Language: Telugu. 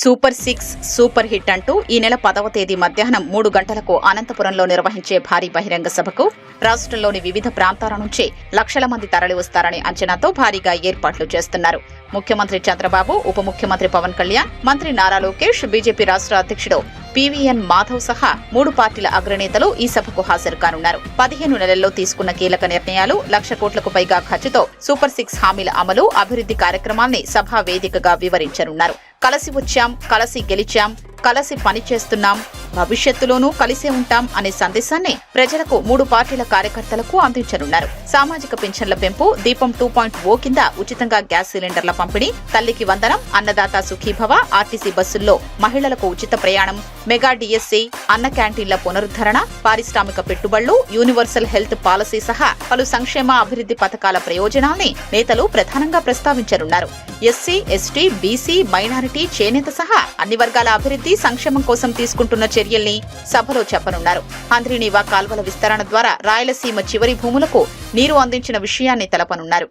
సూపర్ 6 సూపర్ హిట్ అంటూ ఈ నెల 10వ తేదీ మధ్యాహ్నం 3 గంటలకు అనంతపురంలో నిర్వహించే భారీ బహిరంగ సభకు రాష్ట్రంలోని వివిధ ప్రాంతాల నుంచి లక్షల మంది తరలివస్తారనే అంచనాతో భారీగా ఏర్పాట్లు చేస్తున్నారు. ముఖ్యమంత్రి చంద్రబాబు, ఉప ముఖ్యమంత్రి పవన్ కళ్యాణ్, మంత్రి నారా లోకేష్, బీజేపీ రాష్ట్ర అధ్యక్షుడు పీవీఎన్ మాధవ్ సహా 3 పార్టీల అగ్రనేతలు ఈ సభకు హాజరు కానున్నారు. 15 నెలల్లో తీసుకున్న కీలక నిర్ణయాలు, 1,00,000 కోట్లకు పైగా ఖర్చుతో సూపర్ 6 హామీల అమలు, అభివృద్ధి కార్యక్రమాల్ని సభా వేదికగా వివరించనున్నారు. కలిసి వచ్చాం, కలిసి గెలిచాం, కలిసి పనిచేస్తున్నాం, భవిష్యత్తులోనూ కలిసే ఉంటాం అనే సందేశాన్ని ప్రజలకు 3 పార్టీల కార్యకర్తలకు అందించనున్నారు. సామాజిక పింఛన్ల పెంపు, దీపం 2.0 కింద ఉచితంగా గ్యాస్ సిలిండర్ల పంపిణీ, తల్లికి వందనం, అన్నదాత సుఖీభవ, ఆర్టీసీ బస్సుల్లో మహిళలకు ఉచిత ప్రయాణం, మెగా డిఎస్సీ, అన్న క్యాంటీన్ల పునరుద్ధరణ, పారిశ్రామిక పెట్టుబడులు, యూనివర్సల్ హెల్త్ పాలసీ సహా పలు సంక్షేమ అభివృద్ధి పథకాల ప్రయోజనాల్ని నేతలు ప్రధానంగా ప్రస్తావించనున్నారు. ఎస్సీ, ఎస్టీ, బీసీ, మైనారిటీ, చేనేత సహా అన్ని వర్గాల అభివృద్ధి, సంక్షేమం కోసం తీసుకుంటున్న చర్యల్ని సభలో చెప్పనున్నారు. హంద్రీనీవా కాల్వల విస్తరణ ద్వారా రాయలసీమ చివరి భూములకు నీరు అందించిన విషయాన్ని తెలపనున్నారు.